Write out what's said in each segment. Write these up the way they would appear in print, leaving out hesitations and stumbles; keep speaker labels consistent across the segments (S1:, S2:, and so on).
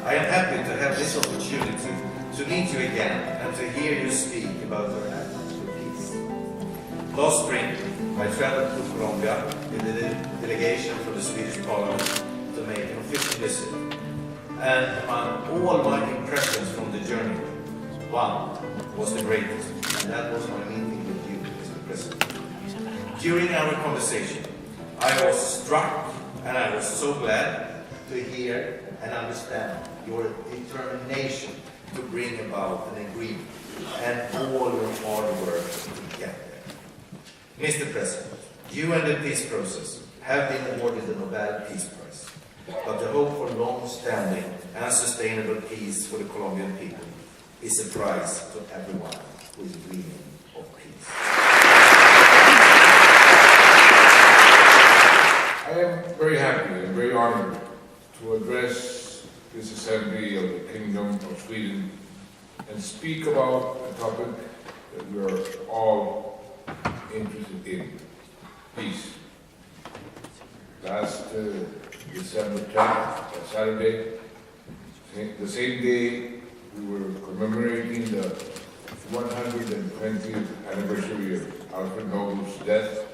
S1: I am happy to have this opportunity to meet you again and to hear you speak about your attitude for peace. Last spring, I traveled to Colombia with the delegation from the Swedish Parliament to make an official visit. And among all my impressions from the journey, one was the greatest, and that was my meeting with you, Mr. President. During our conversation, I was struck and I was so glad to hear and understand your determination to bring about an agreement and all your hard work to get there. Mr. President, you and the peace process have been awarded the Nobel Peace Prize, but the hope for long-standing and sustainable peace for the Colombian people is a prize to everyone who is dreaming of peace.
S2: I am very happy and very honored to address this assembly of the Kingdom of Sweden and speak about a topic that we are all interested in, peace. Last December 10th, Saturday, the same day we were commemorating the 120th anniversary of Alfred Nobel's death.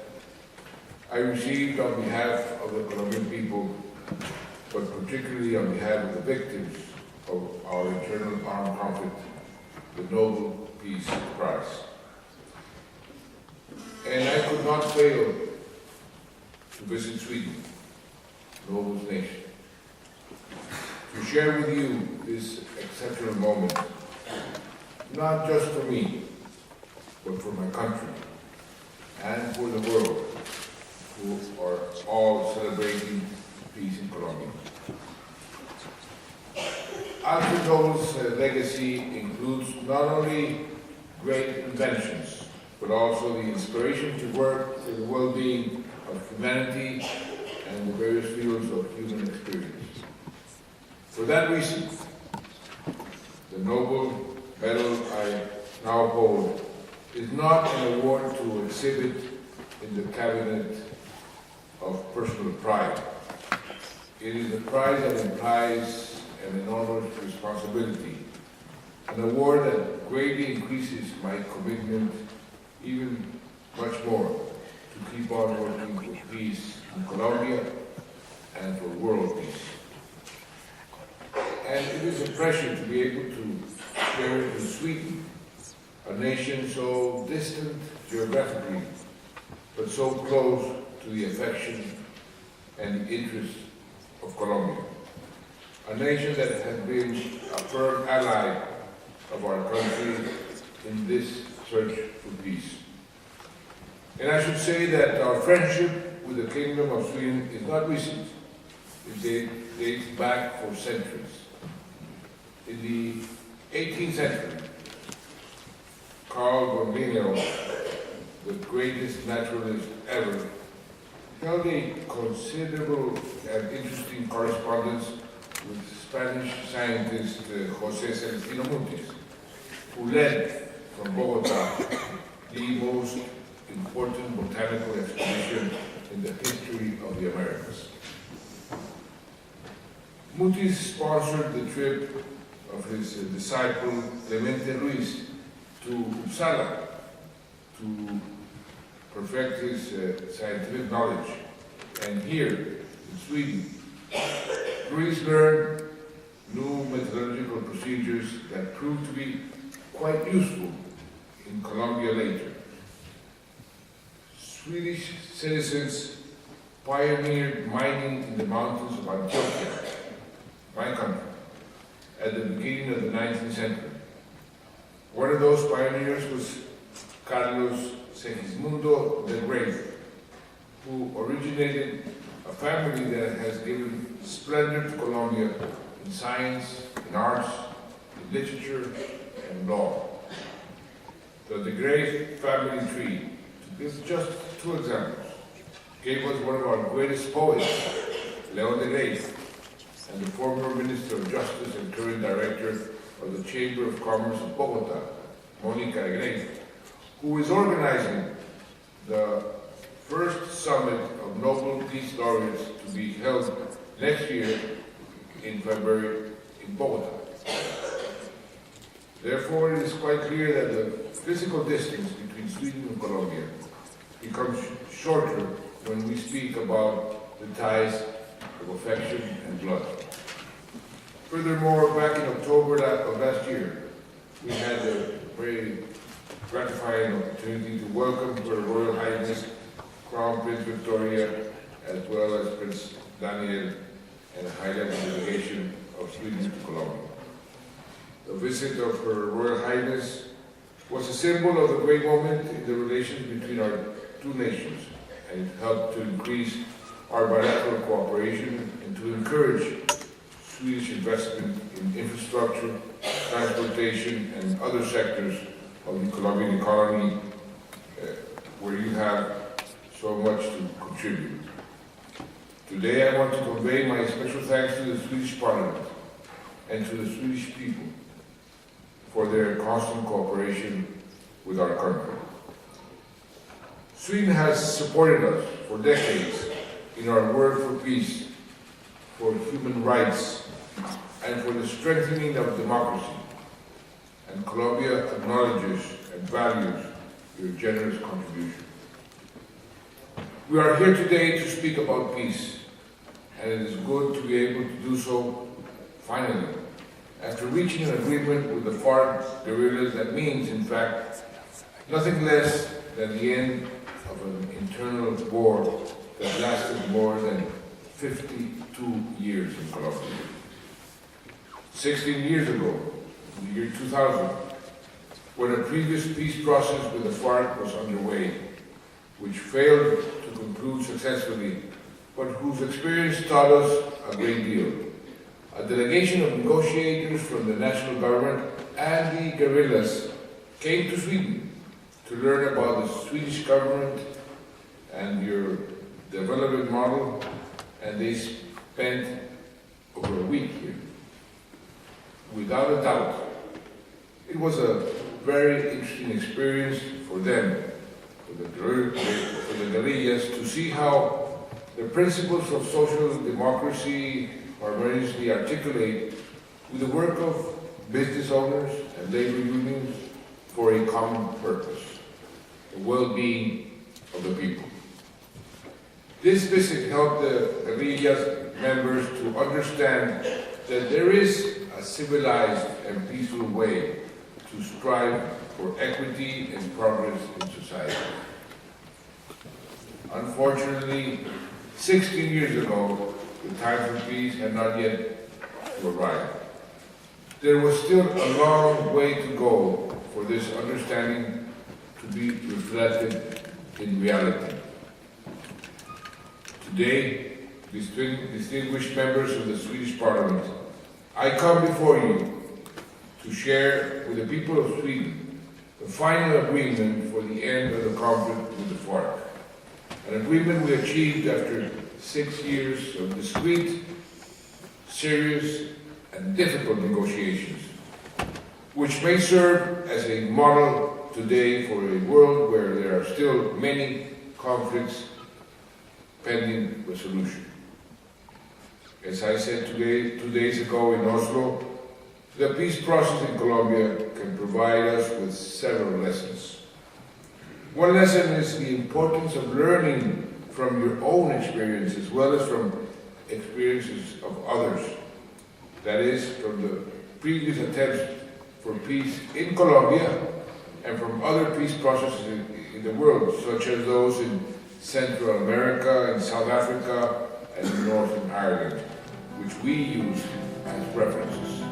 S2: I received on behalf of the Colombian people, but particularly on behalf of the victims of our internal armed conflict, the Nobel Peace Prize. And I could not fail to visit Sweden, Nobel's nation, to share with you this exceptional moment, not just for me, but for my country and for the world, who are all celebrating peace in Colombia. Alfred Nobel's legacy includes not only great inventions, but also the inspiration to work for the well-being of humanity and the various fields of human experience. For that reason, the Nobel Medal I now hold is not an award to exhibit in the cabinet of personal pride. It is a prize that implies an enormous responsibility, an award that greatly increases my commitment even much more to keep on working for peace in Colombia and for world peace. And it is a pleasure to be able to share it with Sweden, a nation so distant geographically, but so close to the affection and the interests of Colombia. A nation that has been a firm ally of our country in this search for peace. And I should say that our friendship with the Kingdom of Sweden is not recent. It dates back for centuries. In the 18th century, Carl Borromeo, the greatest naturalist ever, held a considerable and interesting correspondence with Spanish scientist José Celestino Montes, who led from Bogotá the most important botanical expedition in the history of the Americas. Montes sponsored the trip of his disciple Clemente Ruiz to Uppsala to perfect his scientific knowledge. And here in Sweden, Ruiz learned new methodological procedures that proved to be quite useful in Colombia later. Swedish citizens pioneered mining in the mountains of Antioquia, my country, at the beginning of the 19th century. One of those pioneers was Carlos Segismundo the Great, who originated a family that has given splendor to Colombia in science, in arts, in literature, and law. The Great family tree, to give just two examples, gave us one of our greatest poets, León the Great, and the former Minister of Justice and current Director of the Chamber of Commerce of Bogotá, Mónica the Great, who is organizing the first summit of Nobel Peace Laureates to be held next year in February in in Bogota. Therefore, it is quite clear that the physical distance between Sweden and Colombia becomes shorter when we speak about the ties of affection and blood. Furthermore, back in October of last year, we had a very gratifying opportunity to welcome Her Royal Highness Crown Prince Victoria, as well as Prince Daniel, and a high-level delegation of Sweden to Colombia. The visit of Her Royal Highness was a symbol of the great moment in the relations between our two nations, and it helped to increase our bilateral cooperation and to encourage Swedish investment in infrastructure, transportation, and other sectors of the Colombian economy, where you have so much to contribute. Today I want to convey my special thanks to the Swedish Parliament and to the Swedish people for their constant cooperation with our country. Sweden has supported us for decades in our work for peace, for human rights, and for the strengthening of democracy. And Colombia acknowledges and values your generous contribution. We are here today to speak about peace, and it is good to be able to do so finally, after reaching an agreement with the FARC guerrillas that means, in fact, nothing less than the end of an internal war that lasted more than 52 years in Colombia. 16 years ago, in the year 2000, when a previous peace process with the FARC was underway, which failed to conclude successfully, but whose experience taught us a great deal. A delegation of negotiators from the national government and the guerrillas came to Sweden to learn about the Swedish government and your development model, and they spent over a week here. Without a doubt, it was a very interesting experience for them, for the guerrillas, to see how the principles of social democracy harmoniously articulate with the work of business owners and labor unions for a common purpose, the well-being of the people. This visit helped the guerrillas members to understand that there is a civilized and peaceful way to strive for equity and progress in society. Unfortunately, 16 years ago, the time for peace had not yet arrived. There was still a long way to go for this understanding to be reflected in reality. Today, distinguished members of the Swedish Parliament, I come before you to share with the people of Sweden the final agreement for the end of the conflict with the FARC. An agreement we achieved after 6 years of discreet, serious, and difficult negotiations, which may serve as a model today for a world where there are still many conflicts pending resolution. As I said 2 days ago in Oslo, the peace process in Colombia can provide us with several lessons. One lesson is the importance of learning from your own experience as well as from experiences of others. That is, from the previous attempts for peace in Colombia and from other peace processes in the world, such as those in Central America and South Africa and Northern Ireland, which we use as references.